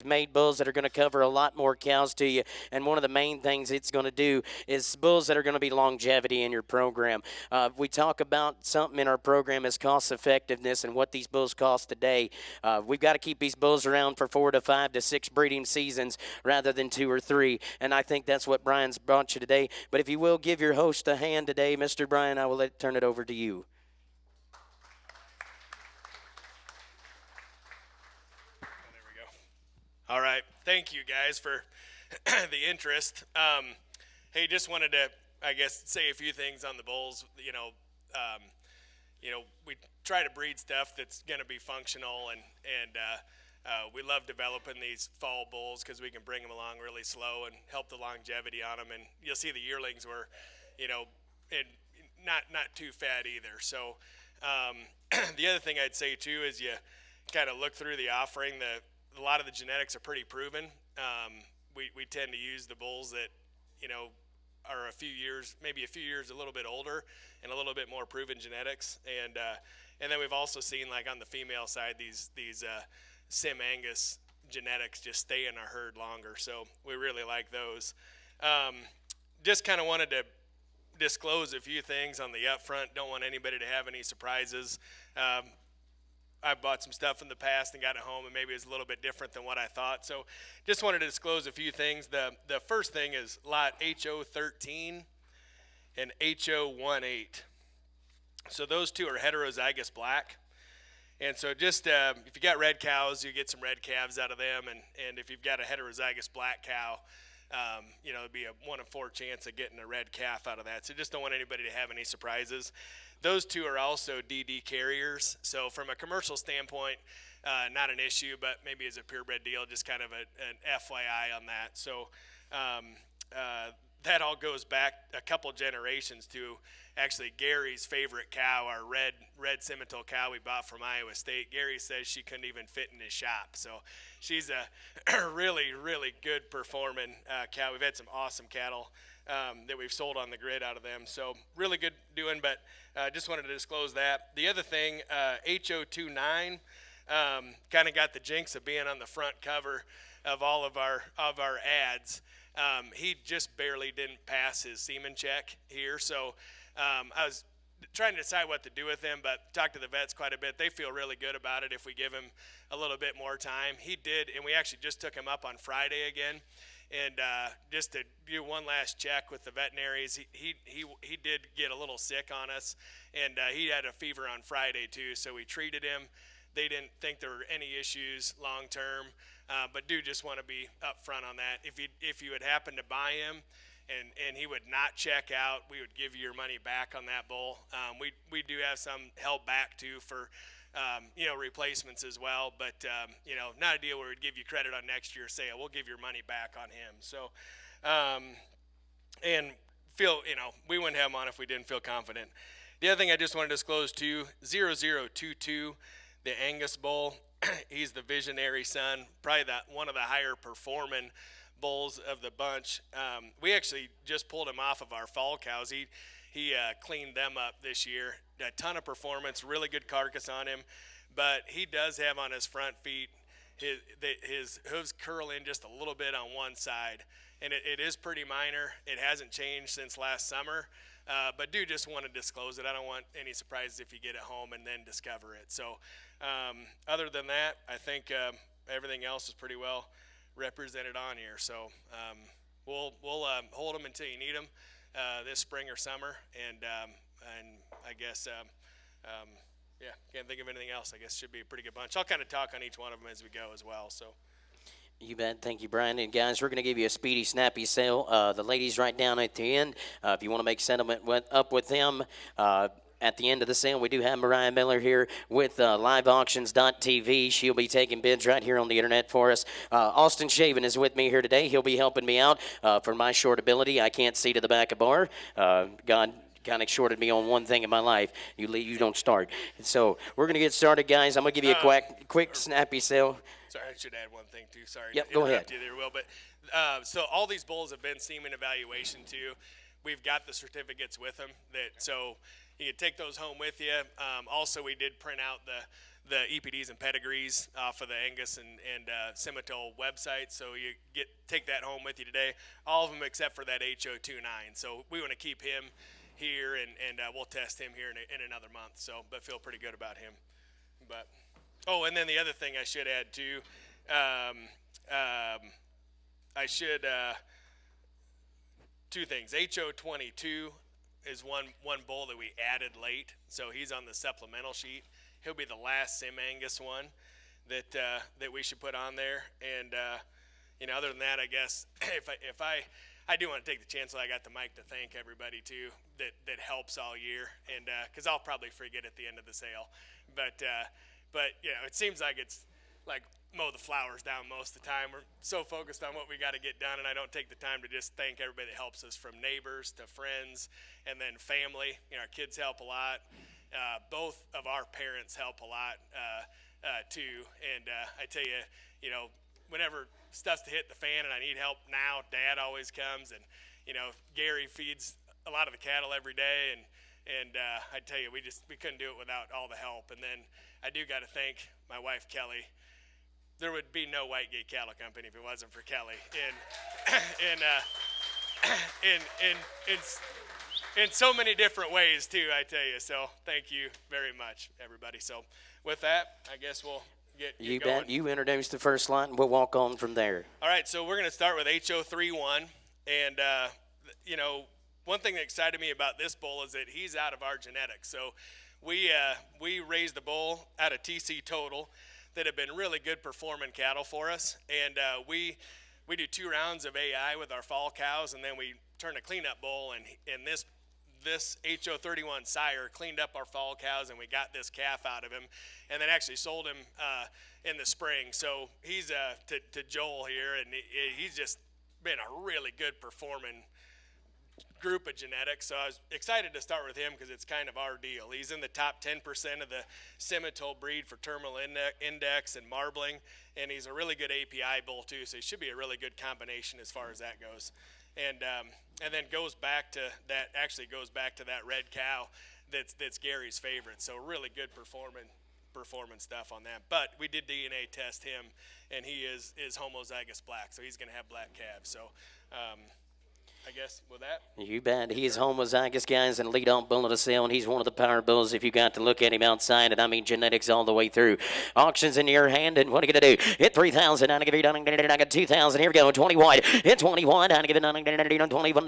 made bulls that are going to cover a lot more cows to you. And one of the main things it's going to do is bulls that are going to be longevity in your program. We talk about something in our program as cost effectiveness and what these bulls cost today. We've got to keep these bulls around for 4 to 5 to 6 breeding seasons rather than 2 or 3. And I think that's what Brian's brought you today. But if you will give your host a hand today, Mr. Brian, I will turn it over to you. There we go. All right. Thank you guys for the interest. Hey, just wanted to, I guess, say a few things on the bulls. We try to breed stuff that's going to be functional, and we love developing these fall bulls because we can bring them along really slow and help the longevity on them. And you'll see the yearlings were, and not too fat either. So the other thing I'd say too is you kind of look through the offering. A lot of the genetics are pretty proven. We tend to use the bulls that are maybe a few years a little bit older and a little bit more proven genetics. And then we've also seen, like on the female side, these Sim Angus genetics just stay in our herd longer. So we really like those. Just kind of wanted to disclose a few things on the upfront. Don't want anybody to have any surprises. I've bought some stuff in the past and got it home, and maybe it's a little bit different than what I thought. So just wanted to disclose a few things. The first thing is lot HO13 and HO18. So those two are heterozygous black. And so just if you got red cows, you get some red calves out of them. And if you've got a heterozygous black cow, it'd be a 1 in 4 chance of getting a red calf out of that. So just don't want anybody to have any surprises. Those two are also DD carriers. So from a commercial standpoint, not an issue, but maybe as a purebred deal, just kind of an FYI on that. So that all goes back a couple generations to actually Gary's favorite cow, our red Simmental cow we bought from Iowa State. Gary says she couldn't even fit in his shop. So she's a really, really good performing cow. We've had some awesome cattle that we've sold on the grid out of them. So really good doing, but just wanted to disclose that. The other thing, HO29, kind of got the jinx of being on the front cover of all of our ads. He just barely didn't pass his semen check here, so I was trying to decide what to do with him, but talked to the vets quite a bit. They feel really good about it if we give him a little bit more time. He did, and we actually just took him up on Friday again. And just to do one last check with the veterinaries, he did get a little sick on us, and he had a fever on Friday too. So we treated him. They didn't think there were any issues long term, but do just want to be upfront on that. If you had happened to buy him, and he would not check out, we would give you your money back on that bull. We do have some held back too for replacements as well, but not a deal where we'd give you credit on next year's sale. We'll give your money back on him. So, and we wouldn't have him on if we didn't feel confident. The other thing I just want to disclose too, 0022, the Angus bull. He's the visionary son, probably one of the higher performing bulls of the bunch. We actually just pulled him off of our fall cows. He cleaned them up this year. A ton of performance, really good carcass on him, but he does have on his front feet, his hooves curl in just a little bit on one side, and it is pretty minor. It hasn't changed since last summer, but do just want to disclose it. I don't want any surprises if you get it home and then discover it. So other than that, I think everything else is pretty well represented on here. So we'll hold them until you need them this spring or summer, and I guess can't think of anything else. I guess should be a pretty good bunch. I'll kind of talk on each one of them as we go as well. So. You bet. Thank you, Brian. And guys, we're going to give you a speedy, snappy sale. The ladies right down at the end, if you want to make settlement up with them, at the end of the sale, we do have Mariah Miller here with liveauctions.tv. She'll be taking bids right here on the internet for us. Austin Shaven is with me here today. He'll be helping me out for my short ability. I can't see to the back of bar. God kind of shorted me on one thing in my life. You don't start. So we're going to get started, guys. I'm going to give you a quick snappy sale. Sorry, I should add one thing too. Sorry yep, to go interrupt ahead. you there, Will. But so all these bulls have been semen evaluation too. We've got the certificates with them so you can take those home with you. Also, we did print out the EPDs and pedigrees off of the Angus and Simmental website. So you take that home with you today. All of them except for that HO29. So we want to keep him here, and we'll test him here in another month. So, but feel pretty good about him. But and then the other thing I should add too, two things. HO22 is one bull that we added late, so he's on the supplemental sheet. He'll be the last Sim Angus one that we should put on there. And other than that, I guess if I do want to take the chance while I got the mic to thank everybody too that helps all year, and because I'll probably forget at the end of the sale, but it seems like it's like mow the flowers down most of the time. We're so focused on what we got to get done, and I don't take the time to just thank everybody that helps us, from neighbors to friends and then family. Our kids help a lot. Both of our parents help a lot too. And I tell you, whenever stuff's to hit the fan and I need help now, Dad always comes. And Gary feeds a lot of the cattle every day, and I tell you, we couldn't do it without all the help. And then I do got to thank my wife Kelly. There would be no Whitegate Cattle Company if it wasn't for Kelly. In so many different ways too, I tell you. So thank you very much, everybody. So with that, I guess we'll get you going. bet. You introduce the first lot, and we'll walk on from there. All right, so we're going to start with HO31, and one thing that excited me about this bull is that he's out of our genetics. So we raised the bull out of TC Total that have been really good performing cattle for us, and we do 2 rounds of AI with our fall cows, and then we turn a cleanup bull, and this HO31 sire cleaned up our fall cows, and we got this calf out of him, and then actually sold him in the spring. So he's to Joel here, and he's just been a really good performing group of genetics. So I was excited to start with him because it's kind of our deal. He's in the top 10% of the Simmental breed for terminal index and marbling, and he's a really good API bull too, so he should be a really good combination as far as that goes. And then goes back to that red cow that's Gary's favorite. So really good performance stuff on that. But we did DNA test him, and he is homozygous black, so he's going to have black calves. So I guess with that. You bet. He is homozygous, guys, and lead on bull of the sale, and he's one of the power bulls if you got to look at him outside. And I mean genetics all the way through. Auctions in your hand, and what are you going to do? Hit 3,000. I'm going to give you down. I got 2,000. Here we go. 21. Hit 21. I'm going to give it 21.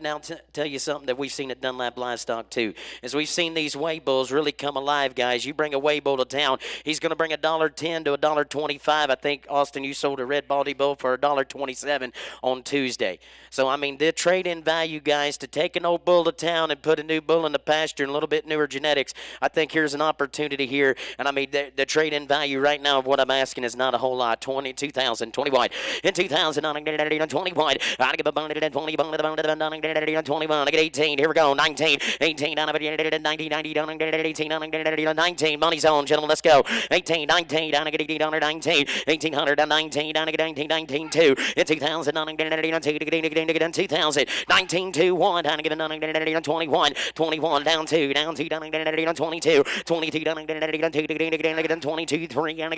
Now, tell you something that we've seen at Dunlap Livestock, too, is we've seen these weigh bulls really come alive, guys. You bring a weigh bull to town, he's going to bring $1.10 to $1.25. I think, Austin, you sold a red baldy bull for $1.27 on Tuesday. So, I mean, the trade-in value, guys, to take an old bull to town and put a new bull in the pasture and a little bit newer genetics, I think here's an opportunity here. And, I mean, the trade-in value right now of what I'm asking is not a whole lot. 2,000, 20 wide. In 2,000, I'm going to get 20 wide. I'm going to give a bone to 20, bone to 21. I get 18. Here we go. 19. 18. I'm going to get 19, 90. I'm going to get 18. I'm going to get 19. Money's on, gentlemen. Let's go. 18, 19. I'm going to get 18. 19. 1,800. 19. I'm going to get 19. 19. 2. In 2,000. I'm going to get 2,000, 19, 2, 1, down again, 21, 21, down 2, down 22, 22, down 22, 3, down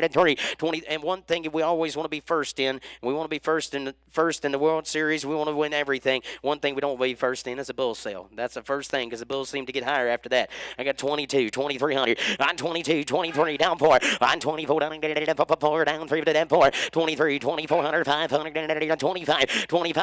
3, 20, and one thing we always want to be first in, we want to be first in the World Series, we want to win everything. One thing we don't be first in is a bull sale. That's the first thing, because the bulls seem to get higher after that. I got 22, 2,300, on 22, 23, down 4, on 24, down 4, down 3, down 4, 23, 2,400, 500, 25, 2,500,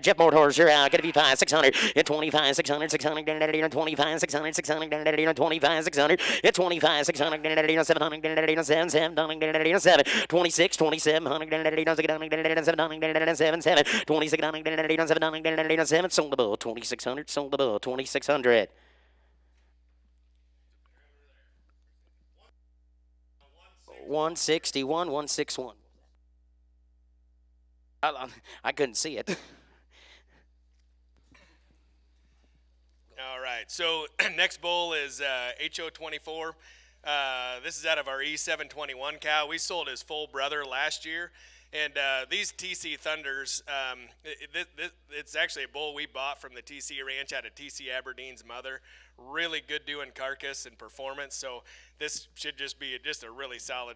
Jeff Motors, you're out. Gonna be 5, 600, at 25, 600, 600, 25, 600, 600, 25, 600, at 25, 600, 700, 7, 7, 7, 26, 27, 7, 7, 7, 26, 7, sold the bull, 2,600, sold the bull, 2,600. $161, 161. I couldn't see it. All right, so next bull is HO24. This is out of our E721 cow. We sold his full brother last year, And these TC Thunders, it's actually a bull we bought from the TC Ranch out of TC Aberdeen's mother. Really good doing carcass and performance. So this should just be just a really solid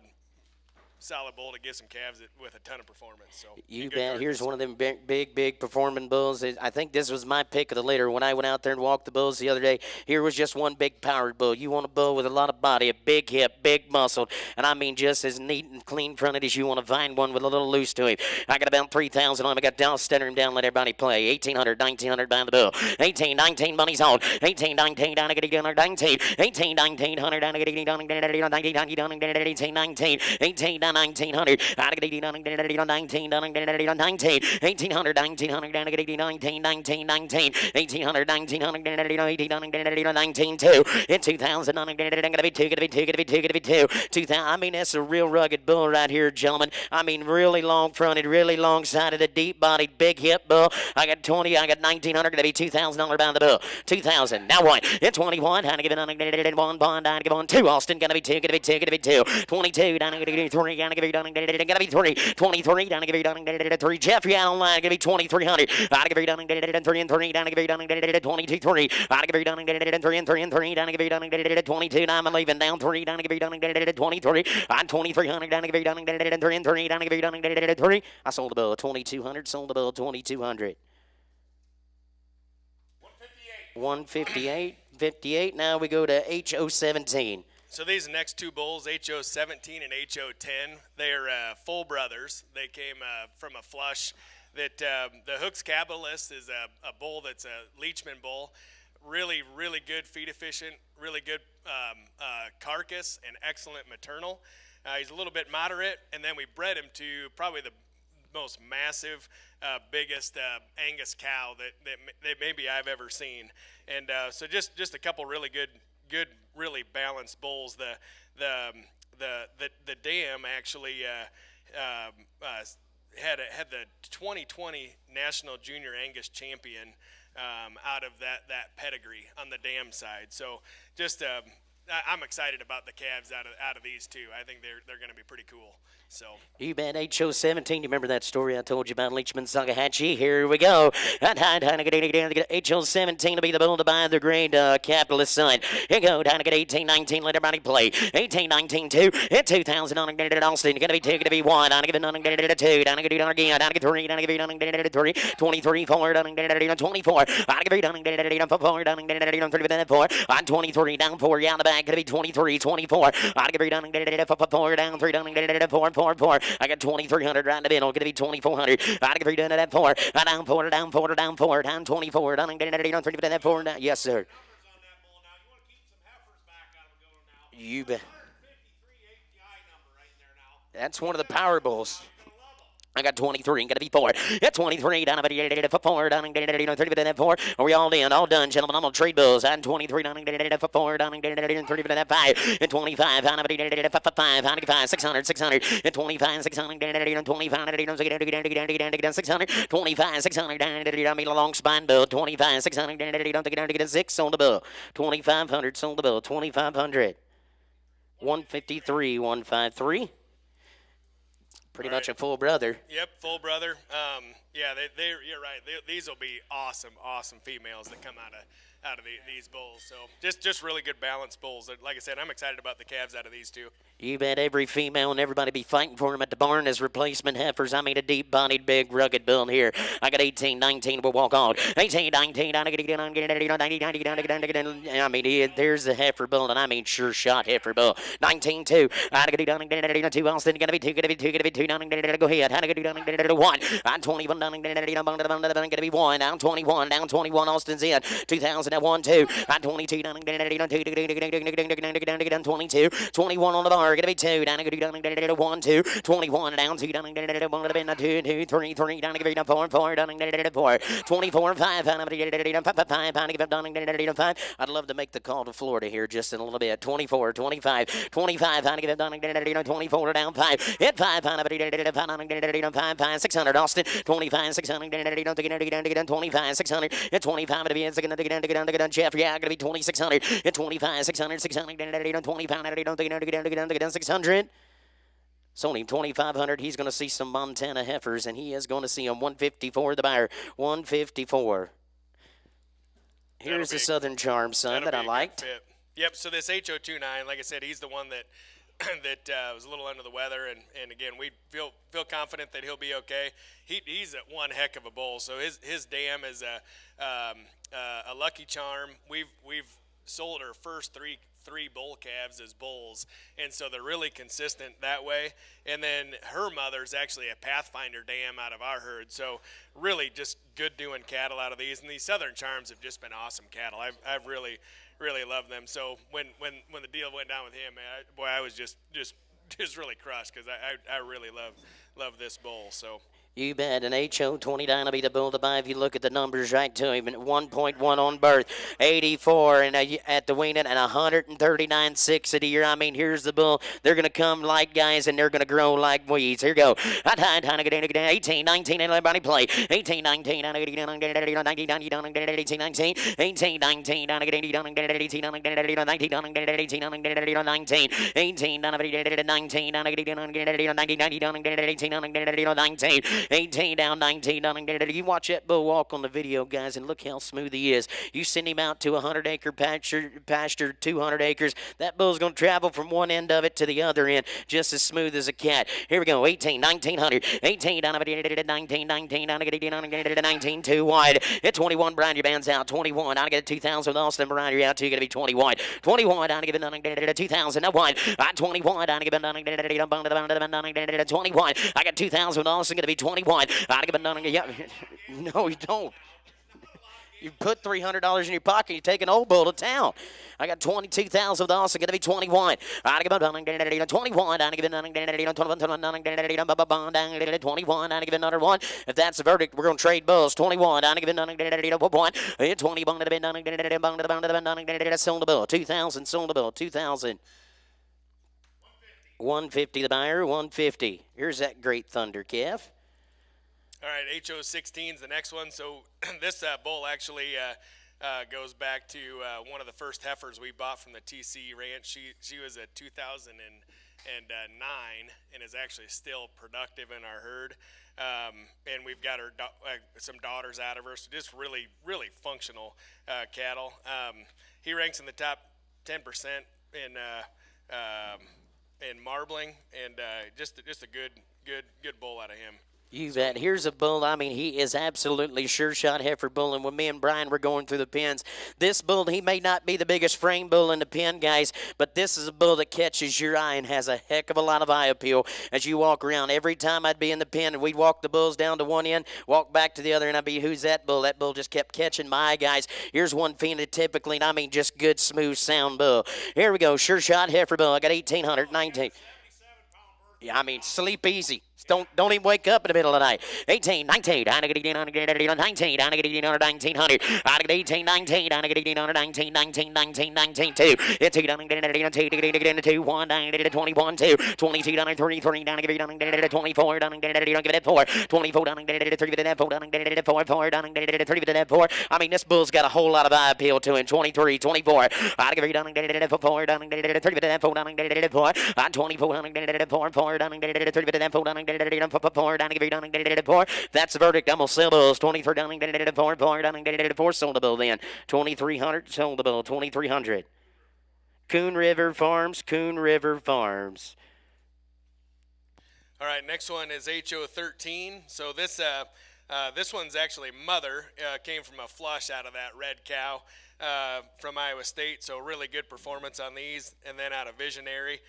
bull to get some calves with a ton of performance. So You bet. Here's one of them big performing bulls. I think this was my pick of the litter when I went out there and walked the bulls the other day. Here was just one big powered bull. You want a bull with a lot of body, a big hip, big muscled, and I mean just as neat and clean fronted as you want to find one with a little loose to him. I got about 3,000 on him. I got Dallas Stetter him down, let everybody play. 1,800, 1,900 by the bull. 18, 19 money's on. 18, 19 down to get 19. 18, 1900 down to get 19, 18, 19, 18 down 1900. I get 19 down 19, 1800, 1900 down to get 19, 19, 19, 1800, 1900 down 19, 2. In 2000, gonna be 2. 2000. I mean, that's a real rugged bull right here, gentlemen. I mean, really long fronted, really long sided, a deep bodied, big hip bull. I got 20, I got 1900, gonna be $2,000 bound the bull. 2000. Now one. In 21, down to give it one bond, down to give on 2. Austin, gonna be 2, gonna be 2, gonna be 2. 22, down to give it 3, down to give it gonna be 3. 23, down to give it 3. Jeffrey out online, gonna be 2,300. Down to give it 3 and 3, down to give it 22, 3. Down to give it 3 and 3 and 3, down to give it 22. Now I'm leaving down 3, down to give it 23. I'm 2,300, down to give it 3 and 3, down to give it 3. I sold the bill 2,200, sold the bill 2,200. 158, 58. Now we go to HO17. So these next two bulls, HO17 and HO10, they're full brothers. They came from a flush. That the Hooks Capitalist is a bull that's a Leachman bull. Really, really good feed efficient, really good carcass, and excellent maternal. He's a little bit moderate, and then we bred him to probably the most massive, biggest Angus cow that maybe I've ever seen. And so just a couple really good, really balanced bulls. The dam actually had the 2020 National Junior Angus Champion out of that pedigree on the dam side. So just I'm excited about the calves out of these two. I think they're going to be pretty cool. So you bet. HO17. You remember that story I told you about Leachman Sagahatchee? Here we go. HO17 to be the bull to buy the great capitalist son. Here go down to get 18, 19. Let everybody play. 18, 19, 2. At 2,000 on get it Austin. Gonna be 2. Gonna be 1. Down to get it get it 2. Down to get it again. Down to get 3. Down to get it 3. 23, 4. Down to get it 24. Down to get it 4. Down to get it 3. 4. On 23 down 4. Yeah, on the back. Gonna be 23, 24. Down to get it 4. Down 3. Down to get it 4. 4. I got 2,300 right in the middle. Going to be 2,400. I got 3 down to that 4. Down 4, down 4, down 4, down 24. Down and get it on 3 to that 4. Yes, sir. You bet. That's one of the power bulls. I got 23, got to be 4. At 23, down to get it for 4, down and get it 30 to 4. Are we all in? All done, gentlemen. I'm on trade bills. I'm 23, down and get it for 4, down and get it 30 to 5. And 25, down to get it for 5, 5, 600, 600. And 25, 600, get it 25, get it 600. 25, 600, down to get it a long spine bill. 25, 600, get it 6 on the bill. 2,500 sold the bill. 2,500. 153, 153. Pretty much a full brother. Yep, full brother. Yeah, you're right. These will be awesome females that come out of these bulls. So just really good balanced bulls. Like I said, I'm excited about the calves out of these two. You bet. Every female and everybody be fighting for them at the barn as replacement heifers. I mean, a deep-bodied, big, rugged bull here. I got 18, 19. We'll walk on. 18, 19. I mean, there's the heifer bull, and I mean, sure shot heifer bull. 19, 2. I got to 2. Austin, going to be 2, going to be 2, going to be 2. Down and go ahead. How to do 1. I'm 21. Down and going to be 1. Down 21. Down 21. Austin's in. 2001, 2. I'm 22. Down and down 22. 21 on the bar. Gonna be 2. Down and 1, 2. 21 down 2. Down and 2, 2, 3, 3. Down and 4, 4. Down and 4. 24, 5. Down and 5. I'd love to make the call to Florida here just in a little bit. 24, 25, 25. Down and 24 down 5. Hit 5. 5, 600. Austin 25, 600. 25, 600. At 25 to be in Jeffrey. Yeah, gonna be 2600. At 25, 600, 600. 25, 600. Sold him 2,500. He's going to see some Montana heifers, and he is going to see them 154. The buyer 154. Here's the Southern Charm, son, that I liked. Yep. So this HO29, like I said, he's the one that was a little under the weather, and again, we feel confident that he'll be okay. He's at one heck of a bull. So his dam is a lucky charm. We've sold our first three bull calves as bulls, and so they're really consistent that way. And then her mother's actually a Pathfinder dam out of our herd, so really just good doing cattle out of these. And these Southern Charms have just been awesome cattle. I've really loved them. So when the deal went down with him, man, I was just really crushed, because I really love this bull. So. You bet. An HO29 will be the bull to buy if you look at the numbers right to him. 1.1 on birth, 84 and at the weaning, and 139.6 a year. I mean, here's the bull. They're going to come like guys, and they're going to grow like weeds. Here you go. 18, 19, and everybody play. 18, 19, 19, 19, 18, 19, 18, 19, 18 down, 19 down. You watch that bull walk on the video, guys, and look how smooth he is. You send him out to a 100-acre pasture, 200 acres. That bull's going to travel from one end of it to the other end just as smooth as a cat. Here we go. 18, 1900. 18 down, 19, 19 down, 19, 2 wide. At 21, Brian, your band's out. 21. I get 2,000 with Austin. Brian, you're out. You're going to be 20 wide. 21 down, 2,000. Now wide. 21 down, 21. I got 2,000 with Austin. Going to be 21. No, you don't. You put $300 in your pocket, you take an old bull to town. I got 22,000 with Austin, going to be 21. I give 21. I give 21. I give another one. If that's the verdict, we're going to trade bulls. 21. I give 21. 20. Sold the bull. 2,000. Sold the bull. 2,000. 150 the buyer. 150. Here's that great thunder, Kev. All right, HO16 is the next one. So this bull actually goes back to one of the first heifers we bought from the TC Ranch. She was a 2009 and is actually still productive in our herd. And we've got her some daughters out of her, so just really functional cattle. He ranks in the top 10% in marbling, and just a good bull out of him. You bet. Here's a bull. I mean, he is absolutely sure shot heifer bull. And when me and Brian were going through the pens, this bull, he may not be the biggest frame bull in the pen, guys, but this is a bull that catches your eye and has a heck of a lot of eye appeal as you walk around. Every time I'd be in the pen and we'd walk the bulls down to one end, walk back to the other, and I'd be, who's that bull? That bull just kept catching my eye, guys. Here's one phenotypically, and I mean just good, smooth, sound bull. Here we go. Sure shot heifer bull. I got 1,800, 19. Yeah, I mean, sleep easy. Don't even wake up in the middle of the night. 18, 19, 19, 1900. I get 18, 19, 19, 19, 19, 2. It's 2, 1, 21, 2, 22, 3, 3, 24, give it 4, 24, 3, 4, 4, 4. I mean, this bull's got a whole lot of eye appeal to him. 23, 24. I give it 4, 4, 24, 4, that's the verdict. I'm going to sell those. 23 4, sold the bill then. 2,300, sold the bill. 2,300. Coon River Farms, Coon River Farms. All right, next one is HO13. So this one's actually mother. Came from a flush out of that red cow from Iowa State. So really good performance on these. And then out of Visionary.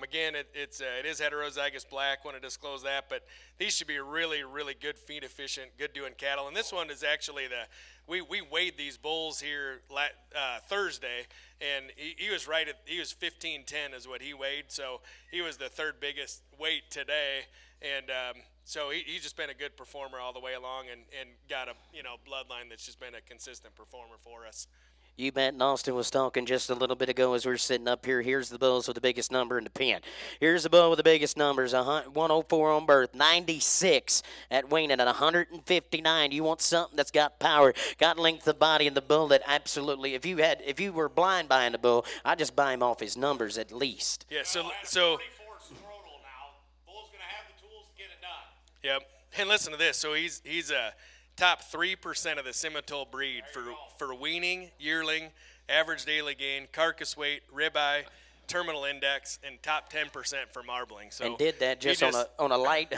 Again, it is heterozygous black. Want to disclose that, but these should be really good feed efficient, good doing cattle. And this one is actually we weighed these bulls here Thursday, and he was right at, he was 1510 is what he weighed. So he was the third biggest weight today, and so he's just been a good performer all the way along, and got a bloodline that's just been a consistent performer for us. You bet. And Austin was talking just a little bit ago as we were sitting up here. Here's the bulls with the biggest number in the pen. Here's the bull with the biggest numbers. 104 on birth, 96 at weaning, at 159. You want something that's got power, got length of body, and the bull that absolutely, if you were blind buying the bull, I'd just buy him off his numbers at least. Yeah. So. Yep. And listen to this. So he's a top 3% of the Simmental breed for weaning, yearling, average daily gain, carcass weight, ribeye, terminal index, and top 10% for marbling. So And did that he just on a light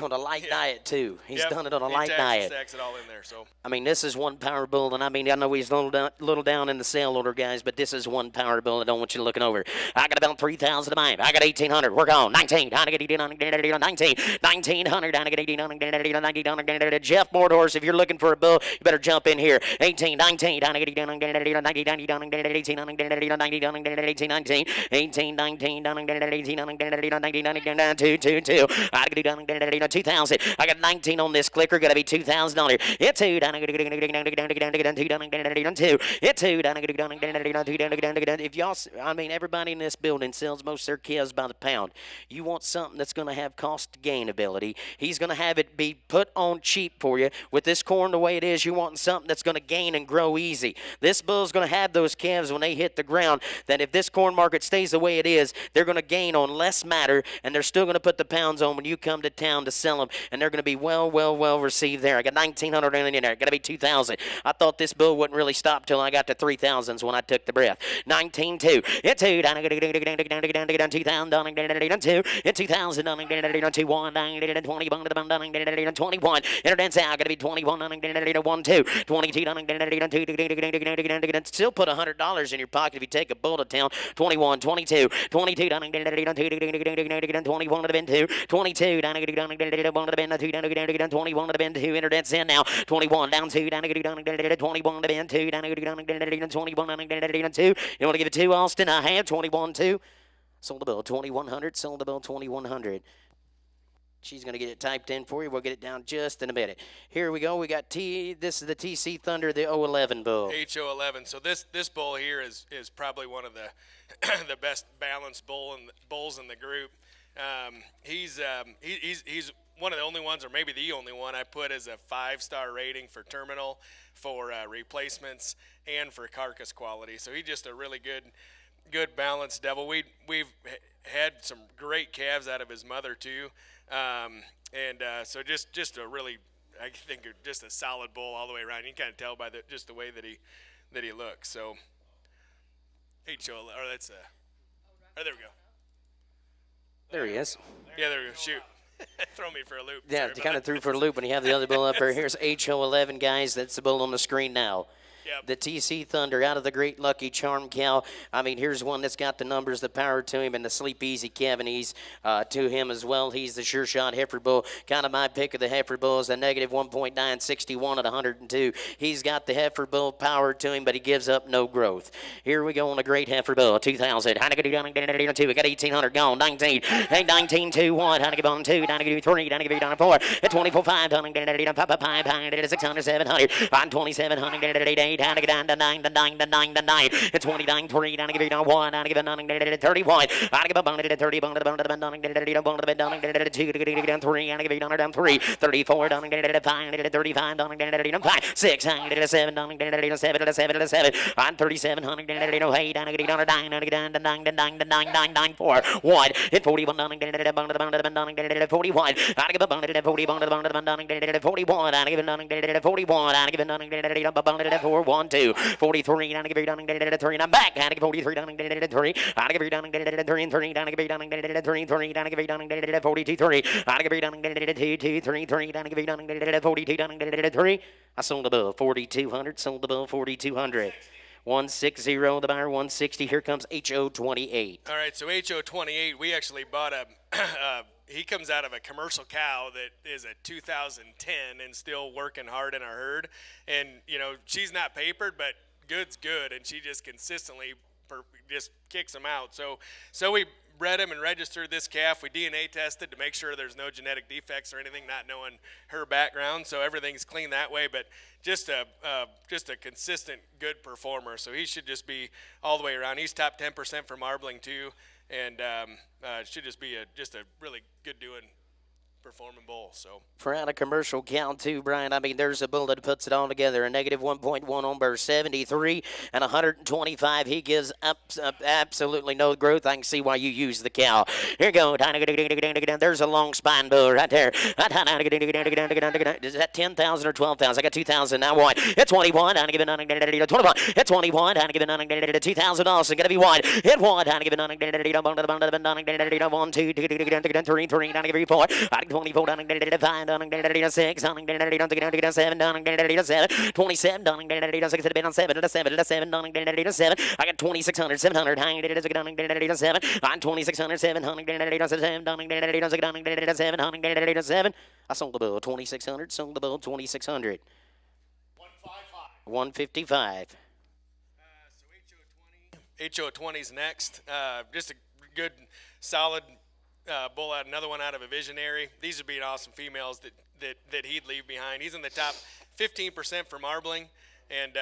diet too. He's yep, done it on a he light diet. stacks it all in there. So I mean, this is one power bull, and I mean, I know he's a little down in the sale order, guys, but this is one power bull. I don't want you looking over. I got about 3,000 to mine. I got 1,800. Work on 19. 19. 1,900. 19. Jeff Mordhorse, if you're looking for a bull, you better jump in here. 18. 19. 18. 2,000. I got 19 on this clicker. Got to be $2,000. It's two. If y'all, I mean, everybody in this building sells most of their calves by the pound. You want something that's going to have cost to gain ability. He's going to have it be put on cheap for you. With this corn the way it is, you want something that's going to gain and grow easy. This bull's going to have those calves when they hit the ground that if this corn market stays the way it is, they're going to gain on less matter, and they're still going to put the pounds on when you come to town to sell them, and they're going to be well received there. I got 1,900 in there. Got to be 2,000. I thought this bull wouldn't really stop till I got to 3,000s when I took the breath. 19.2. It's 2. 2,000. It's 2,000. 21. 21. Internet's out. Got to be 21. 1, 2. 22. Still put $100 in your pocket if you take a bull to town. 21. 22. 22. 21 to the bin 2. 22. 1 to the bin 2. 21 to the bin 2. Internet's in now. 21 down 2. 21 to the bin 2. 21 to 2. You want to give it 2, Austin? I have 21 2. Sold the bill 2,100. Sold the bill 2,100. She's going to get it typed in for you. We'll get it down just in a minute. Here we go. We got This is the TC Thunder, the 011 bull. HO11. So this bull here is probably one of the the best balanced bulls in the group. He's one of the only ones, or maybe the only one, I put as a 5-star rating for terminal, for replacements, and for carcass quality. So he's just a really good balanced devil. We've had some great calves out of his mother too, so just a really, I think, just a solid bull all the way around. You can kind of tell by just the way that he looks. So that's there we go. There he is. Yeah, there we go. Shoot. Throw me for a loop. Yeah, kind of threw for a loop when you have the other bull up there. Here's HO11, guys. That's the bull on the screen now. Yep. The TC Thunder out of the Great Lucky Charm cow. I mean, here's one that's got the numbers, the power to him, and the Sleep Easy cavities to him as well. He's the Sure Shot heifer bull. Kind of my pick of the heifer bulls, the negative 1.961 at 102. He's got the heifer bull power to him, but he gives up no growth. Here we go on a great heifer bull, 2,000. We got 1,800 gone. 19. 19, 2, 1. 2, 3, 4. At 24, 5. 600, 700. On 2,700. Down to 9 to 9 to 9 to 9 to 9. It's 29, 3. Down to give it 1. Down to give it 31. I give a bone to 30. Bone to the bone to the bone. Down to get it bone to the bed. Down to get it 2. Down 3. Down to give it down 3. 34. Down to get it 5. 35. Down to get it 5. 6. Down to get it 7. Down to get it 7 to 7 to 7. On 3,700. Down to get it 8. Down to get it down to 9. Down to get down to 9 to 9 to 9 9 9 4. 1. Hit 41. Down to get it bone to the bone to the bone. Down to get it 41. Down to give a bone to 40. Bone to the bone to the bone. Down to get it 41. Down to give it down to get it 41. Down to give it down to get it bone to 4. 1 2. 43, down to give you down and get it 3, and I'm back. Down to give 43, down and get it 3. Down to give you down and get it 3 and 3. Down to give you down and get it 3 and 3. Down to give you down and get it 42, 3. Down to give you down and get it 2, 2, 3, 3. Down to give you down and get it 42, down and get it 3. I sold the bill 4,200. Sold the bill 4,200. 160, the buyer 160. Here comes HO28. All right, so HO28, we actually bought he comes out of a commercial cow that is a 2010 and still working hard in our herd. And, she's not papered, but good's good, and she just consistently just kicks them out. So we bred him and registered this calf. We DNA tested to make sure there's no genetic defects or anything, not knowing her background. So everything's clean that way, but just a consistent good performer. So he should just be all the way around. He's top 10% for marbling too, and should just be a really good doing performing bull. So For out of commercial count too, Brian. I mean, there's a bull that puts it all together. A negative 1.1 on burst, 73 and 125. He gives up absolutely no growth. I can see why you use the cow. Here you go. There's a long spine bull right there. Is that 10,000 or 12,000? I got 2,000 now. Wide. It's 21. I'm giving 21. It's 21. I'm giving 2,000 also. Gonna be wide. Hit wide. I'm giving 1, 2, 3, 3. I'm giving 4. I'm 24. 5, 6, 7, 27, 7, I got 2,600, 700, I'm 2,600, 700, I sold the bill, 2,600, sold the bill, 2,600. 155. HO20's next. Just a good, solid bull out. Another one out of a Visionary. These would be awesome females that he'd leave behind. He's in the top 15% for marbling, and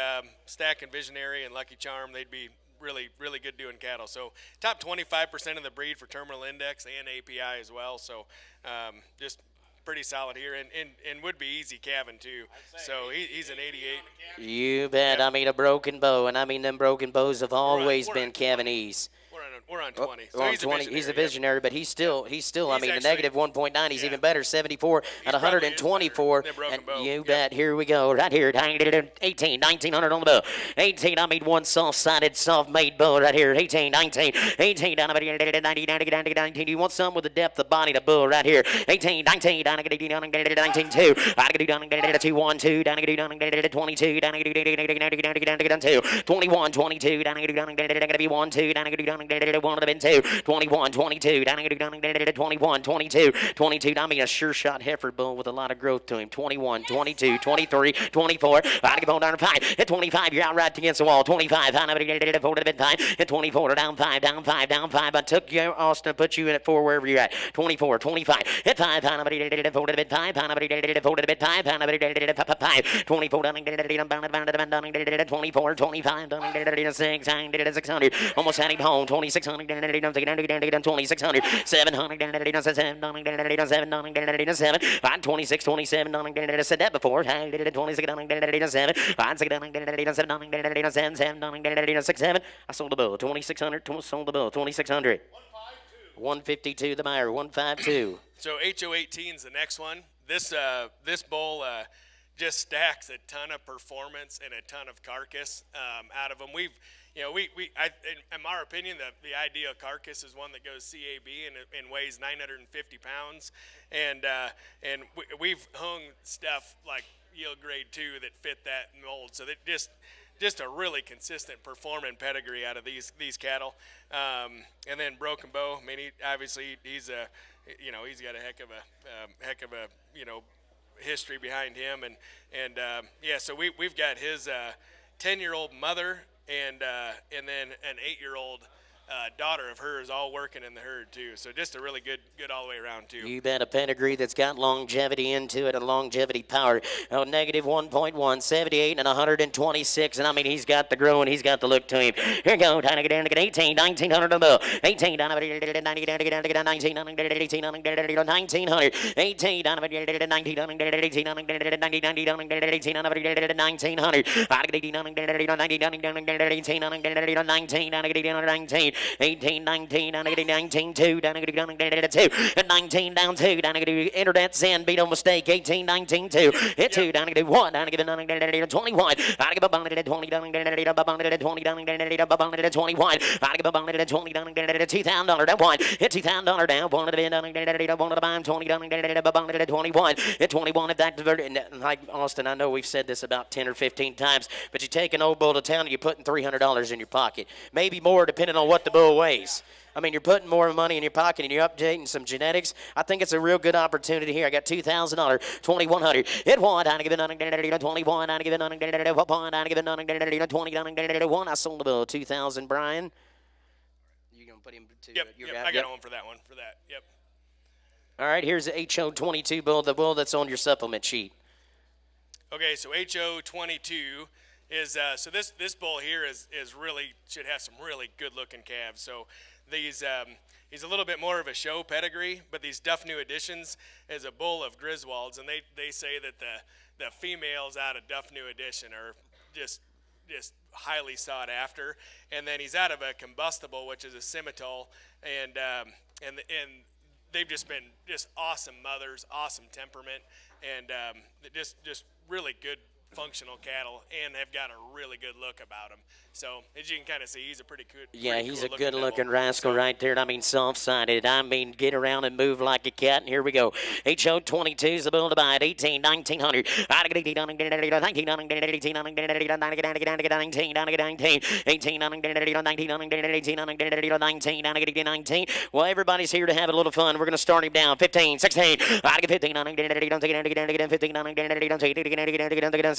Stack and Visionary and Lucky Charm, they'd be really, really good doing cattle. So top 25% of the breed for terminal index and API as well. So just pretty solid here, and would be easy calving too. So he's an 88. You bet. I mean, a broken bow, and I mean, them broken bows have always been calving ease. We're on 20. So on he's 20. He's a visionary, but he's still. I mean, the actually, negative 1.9. He's even better. 74 and 124. And bow. you bet. Here we go. Right here. 18, 1,900 on the bow. 18. I made one soft-sided, soft-made bow right here. 18, 19, 18. Down about 19. 19. You want some with the depth of body to bull right here. 18, 19. Down 19, 2. I could do down 2, 1, 2. Down 22. Down 2. 21, 22. Down 1, 2. Down 1 have been 2, 21, 22, down 21, 22, 22. I mean, a sure shot heifer bull with a lot of growth to him. 21, 22, 23, 24. I can down 5. At 25, you're out right against the wall. 25, I never did it. Folded a bit 5. At 24, down 5, down 5, down 5. I took you, Austin, put you in at 4 wherever you're at. 24, 25. At 5, I never did it. Folded a bit 5. I never did it. Folded a bit 5. I never did it. 5. 24, down 24, 25, down 6, 600. Almost had him home. 2600. 2600, 700, 7, 26, 27, I said that before. 26, 7, 6, 7. I sold the bill. 2600, sold the bill. 2600. 152 the buyer. 152. So HO18 is the next one. This bull just stacks a ton of performance and a ton of carcass out of them. In my opinion, the ideal carcass is one that goes CAB and weighs 950 pounds, and we've hung stuff like yield grade 2 that fit that mold. So that just a really consistent performing pedigree out of these cattle. And then Broken Bow. I mean, he's got a heck of a history behind him, and so we've got his 10-year-old mother and then an 8-year-old daughter of hers all working in the herd too. So just a really good all the way around too. You bet, a pedigree that's got longevity into it, a longevity power. Oh, negative 1.1, 78 and 126. And I mean, he's got the grow and he's got the look to him. Here we go. 18, 1900 on the 18, 1900, 18, 1900, 18, 19, 19, 2, down 2, and 19 down 2, down internet Zen, beat on mistake, 18, 19, 2, hit 2, down 1, down 21, down 20, down 20, down 20, down 21, down 20, down $2,000, down 1, hit $2,000 down, 1 to buy 20, down 21, hit 21, if that's like Austin, I know we've said this about 10 or 15 times, but you take an old bull to town and you're putting $300 in your pocket, maybe more depending on what the bull weighs. I mean, you're putting more money in your pocket and you're updating some genetics. I think it's a real good opportunity here. I got $2,000, 2,100. It won. I give it 21. I give it 20. I sold the bill. 2,000. Brian, you gonna put him to? Yep. I got one for that one. Yep. All right. Here's the HO22 bull, the bull that's on your supplement sheet. Okay, so HO22 is so this bull here is really should have some really good looking calves. So these He's a little bit more of a show pedigree, but these Duff New Editions is a bull of Griswold's, and they say that the females out of Duff New Edition are just highly sought after. And then he's out of a combustible, which is a Simmental, and they've just been just awesome mothers, awesome temperament, and just really good functional cattle, and have got a really good look about him. So as you can kind of see, he's a pretty good. Yeah, he's a cool good-looking rascal right there. I mean, soft-sided. I mean, get around and move like a cat. And here we go. HO 22 is the bull to buy at 18, 1900. 19. Well, everybody's here to have a little fun. We're going to start him down. 15, 16. 15, 16.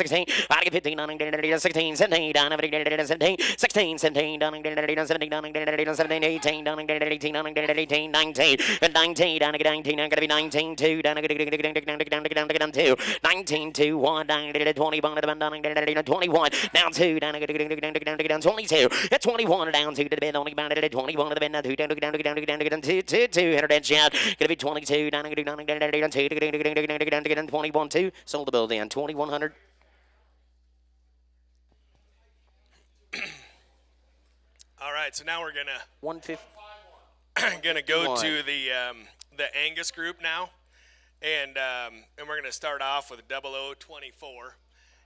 15, 16, 17, 17, 16, 17, 17, 17, 18, 18, 19, and 19, down to 19, I'm going to be 19, 2, down to 2, 19, 2, 1, down to 21, down 21, down 2, down to 22, at 21, down 2 to the bend, only bound at 21 to the bend, down 2, down 2, 2, header dead shot, going to be 22, down to 2, 21, 2, sold the bill then, 2100. All right, so now we're gonna 150. gonna go to the Angus group now, and we're gonna start off with 0024,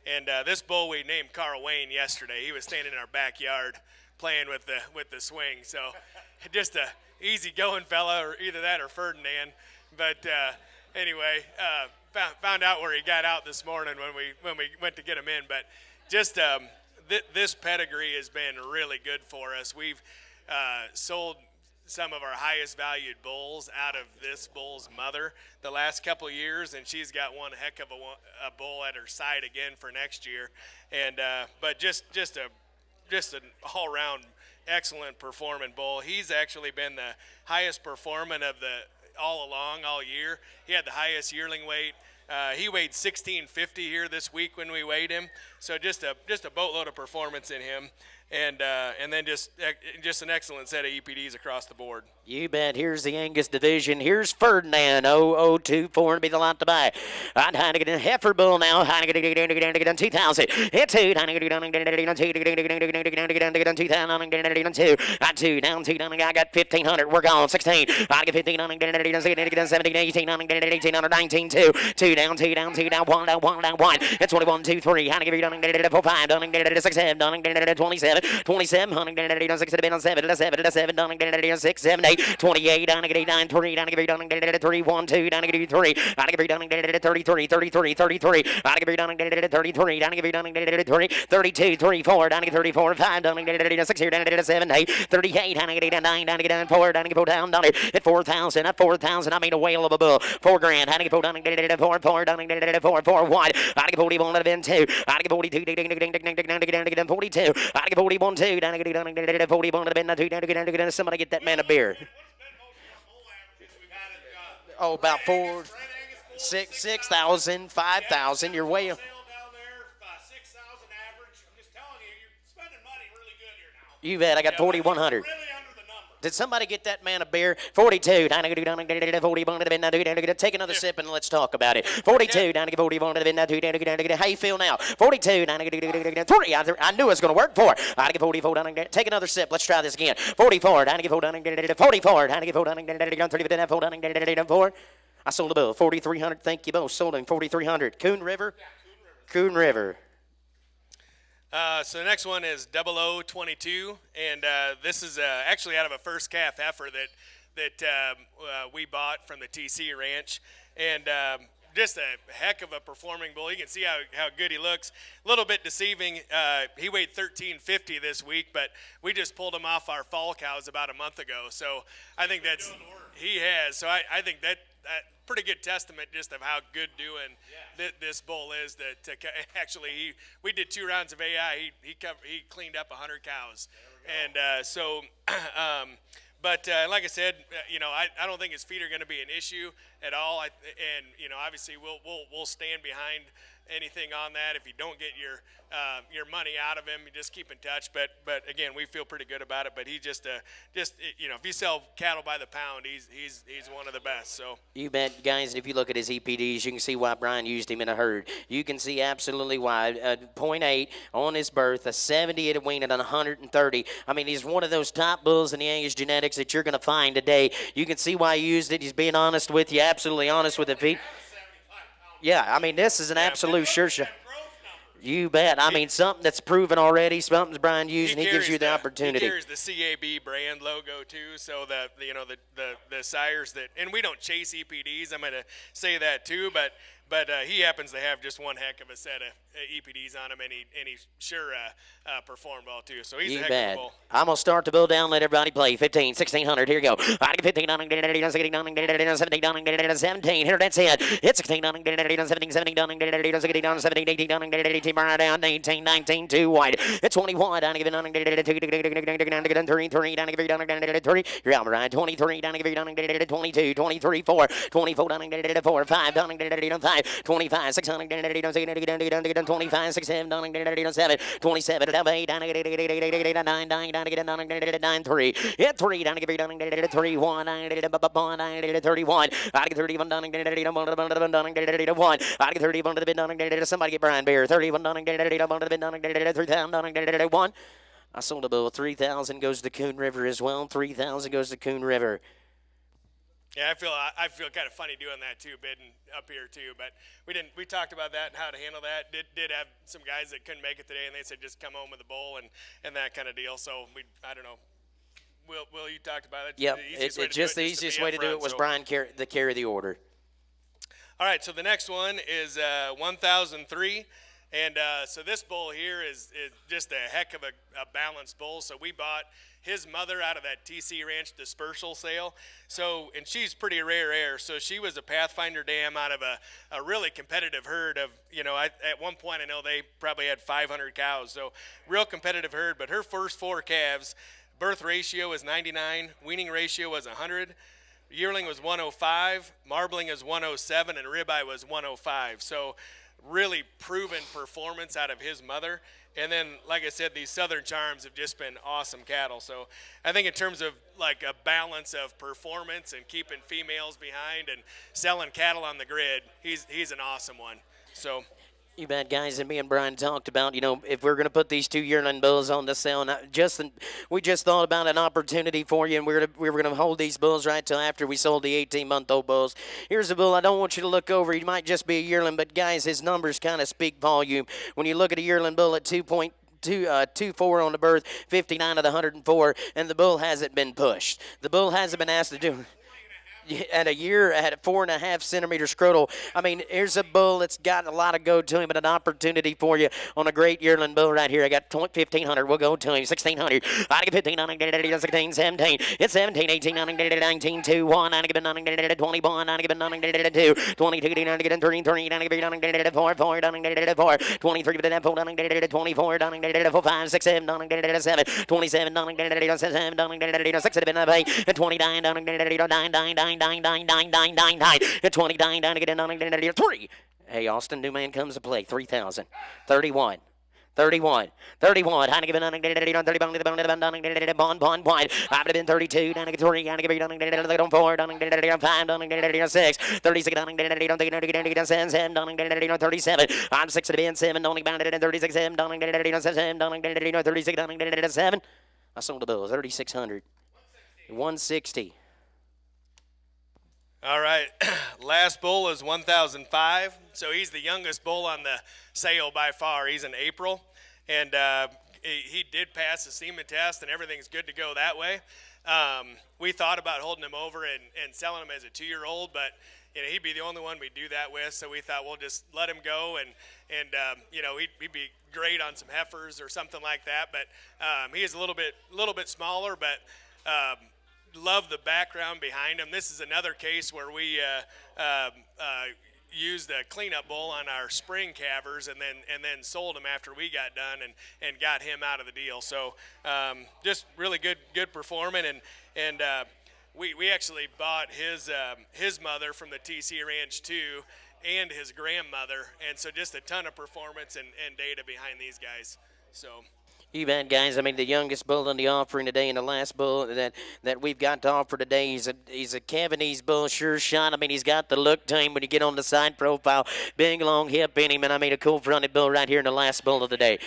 and this bull we named Carl Wayne yesterday. He was standing in our backyard playing with the swing, so just a easy going fella, or either that or Ferdinand. But anyway, found out where he got out this morning when we went to get him in, but just. This pedigree has been really good for us. We've sold some of our highest valued bulls out of this bull's mother the last couple of years, and she's got one heck of a bull at her side again for next year. And but just an all-around excellent performing bull. He's actually been the highest performing of all year. He had the highest yearling weight. He weighed 1650 here this week when we weighed him, so just a boatload of performance in him, and then just an excellent set of EPDs across the board. You bet. Here's the Angus division. Here's Ferdinand, 0024 to be the lot to buy. I'm trying to get a heifer bull now. 2000. Hit 2. 2. Got 2. Down 2. I got 1500. We're gone. 16. I get 15. 17, 18, 18, 19, 2. 2 down, 2 down, 2 down, 1 down, 1 down, 1. It's 21, 2, 3. How to give you 4, 5, 6, 7, 27, 27, 6, 7, 6, 7, 8, 28, down to get 9, 3, down to get 3, 1, 2, down to get 3, down to get 33, 33, 33, down to get 33, down to get 3, 32, 3, 4, down to get 34, 5, down to get 6, down to get 7, 8, 38, down to get 9, down to get 4, down to get down, at 4,000, at 4,000, I mean a whale of a bull, 4 grand, down to get 4, down to get 4, 4, down to get 4, 4, wide, down to get 41, down to get 2, down to get 42, down to get 42, down to get 41, 2, down to get 41, down to get somebody get that man a beer. Oh, about 4, 6,000, 5,000. You're way. You bet. I got 4,100. Did somebody get that man a beer? 42. Down to get 41. Take another sip and let's talk about it. 42. Down to get 41. How you feel now? 42. Down to get 3. I knew it was going to work for. Down to get 44. Down to get. Take another sip. Let's try this again. 44. Down to get 4. Down to get 44. Down to get 4. Down to get 4. I sold a bill. 4,300. Thank you both. Sold him 4,300. Coon River. Coon River. So the next one is 0022, and this is actually out of a first calf heifer that we bought from the TC Ranch, and just a heck of a performing bull. You can see how good he looks. A little bit deceiving. He weighed 1350 this week, but we just pulled him off our fall cows about a month ago. So I think he has. So I think that pretty good testament just of how good doing this bull is. That actually we did 2 rounds of AI. He cleaned up 100 cows, and But like I said, I don't think his feet are going to be an issue. at all. And obviously we'll stand behind anything on that. If you don't get your money out of him, you just keep in touch. But again, we feel pretty good about it. But he just if you sell cattle by the pound, he's one of the best. So You bet, guys. And if you look at his EPDs, you can see why Brian used him in a herd. You can see absolutely why. 0.8 on his birth, a 70 at a wean, and 130. I mean, he's one of those top bulls in the Angus genetics that you're going to find today. You can see why he used it. He's being honest with you, absolutely honest with the feet. Yeah, I mean, this is an absolute sure shot. You bet. I mean, something that's proven already, something's Brian used, and he gives you the opportunity. He carries the CAB brand logo too, so the sires that, and we don't chase EPDs. I'm going to say that too, but he happens to have just one heck of a set of EPDs on him, and he sure performed well too. So he's a heck of a bull. I'm gonna start the bull down. Let everybody play. 15, 1600. Here you go. 15, 17. Here, that's it. It's 16, 17, 17, 17, 18, 18, down 18, 19, 2 wide. It's 21. Down to give it 3, down to give it 3. You're out, Brian. 23. Down to give it 22, 23, 4, 24. Down to give it 4, 5. Down to give it 5. 25, 600, 25, 6, 7, 7, 27, 8, 9, 9, 3. Hit 3, down to give 3, 1, 31. I get 31, down to get 1. I get 31 to the bid, down to get somebody get Brian Bear. 31, down to get 3,000, down to get 1. I sold a bill. 3,000 goes to Coon River as well. 3,000 goes to Coon River. Yeah, I feel kind of funny doing that too, bidding up here too. But we talked about that and how to handle that. Did have some guys that couldn't make it today, and they said just come home with a bull and that kind of deal. So I don't know. Will you talked about it? Yep, the easiest way to do it was Brian carry the order. All right, so the next one is 1003. And so this bull here is just a heck of a balanced bull. So we bought his mother out of that TC Ranch dispersal sale. So, and she's pretty rare. So she was a Pathfinder dam out of a really competitive herd of, at one point I know they probably had 500 cows. So real competitive herd. But her first 4 calves, birth ratio was 99, weaning ratio was 100. Yearling was 105, marbling is 107, and ribeye was 105. So really proven performance out of his mother. And then, like I said, these Southern Charms have just been awesome cattle. So I think in terms of like a balance of performance and keeping females behind and selling cattle on the grid, he's an awesome one. So. You bet, guys. And me and Brian talked about, if we're going to put these 2 yearling bulls on the sale, and we just thought about an opportunity for you, and we were going to hold these bulls right till after we sold the 18-month-old bulls. Here's a bull I don't want you to look over. He might just be a yearling, but, guys, his numbers kind of speak volume. When you look at a yearling bull at 2.24 on the birth, 59 of the 104, and the bull hasn't been pushed. The bull hasn't been asked to do at a year at a 4.5 centimeter scrotal. I mean, here's a bull that's got a lot of go to him, but an opportunity for you on a great yearling bull right here. I got 1,500. We'll go to him. 1,600. I get 15, 16, 17. It's 17, 18, 19, 2, 1. I get 21. I get 2, 22, 3, 3, 4, 4, 23, 24, 5, 6, 7, 7, 27, 6, 7, 29, 9. 29 down to get in 3. Hey, Austin, new man comes to play. 3,000. 31. 31. How to give it on 30 bond wide. I would have been 32 down to get 3. Down to give it 4 down to get 5 down to get 6. 36 down to get 7 down to get 37. I'm 6 to be 7 only bound at 36 7 down to get 7 down to get 36 down to get 7. I sold the bill 3,600. 160. All right, last bull is 1005. So he's the youngest bull on the sale by far. He's in April, and he did pass the semen test, and everything's good to go that way. We thought about holding him over and selling him as a 2-year-old, but he'd be the only one we'd do that with. So we thought we'll just let him go, and he'd be great on some heifers or something like that. But he is a little bit smaller, but. Love the background behind him. This is another case where we used a cleanup bull on our spring calvers and then sold him after we got done and got him out of the deal. So just really good performing and we actually bought his mother from the TC Ranch too, and his grandmother, and so just a ton of performance and data behind these guys. So. You bet, guys. I mean, the youngest bull on the offering today, and the last bull that we've got to offer today, he's a Cavanese bull, sure shot. I mean, he's got the look to him when you get on the side profile, big long hip in him, and I mean a cool fronted bull right here in the last bull of the day.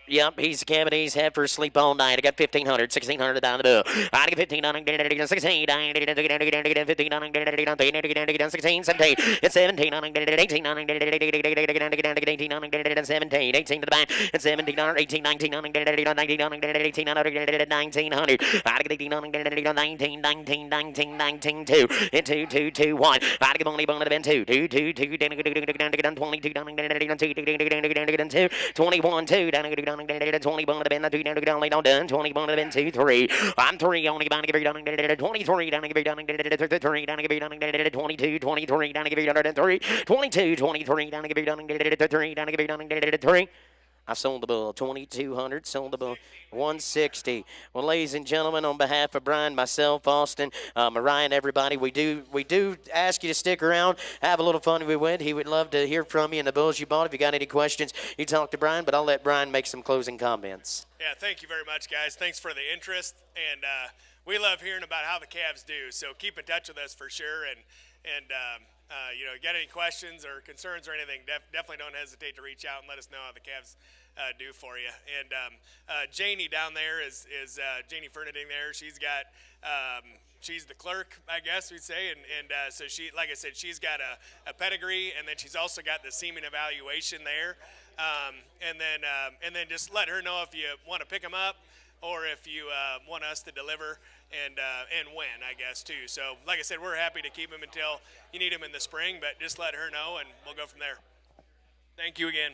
Yep, he's a Cavanese heifer, sleep all night. I got 1,500, 1,600 down the bill. I got 1,500, 16, 1,500, 16, 17, it's 1,700, 1,800, 1,800, 17, 18 to the back, it's 1,700, 18, 1,900, 1,900, 1,900. I got 1,800, 19, 19, 19, 19, 2, and 2, 2, 2, 1. I got only one to been 2, 2, 2, 2, 22, 21, 2, 20 bun to been 2 down to only done 20 bun to been 2 3. I'm 3 only bound to give you done 23 down to give you done 3 down to give you done 22 23 down to give you done 3 22 23 down to give you done 3 down to give you done 3. I sold the bull 2,200, sold the bull 160. Well, ladies and gentlemen, on behalf of Brian, myself, Austin, Mariah, and everybody, we do ask you to stick around, have a little fun if we would. He would love to hear from you and the bulls you bought. If you got any questions, you talk to Brian, but I'll let Brian make some closing comments. Yeah, thank you very much, guys. Thanks for the interest, and we love hearing about how the calves do. So keep in touch with us for sure, and you know, get any questions or concerns or anything, definitely don't hesitate to reach out and let us know how the calves do for you. And Janie down there is Janie Fernanding there. She's got she's the clerk, I guess we'd say, and so she, like I said, she's got a pedigree, and then she's also got the semen evaluation there, and then just let her know if you want to pick them up or if you want us to deliver, and when, I guess, too. So, like I said, we're happy to keep them until you need them in the spring, but just let her know, and we'll go from there. Thank you again.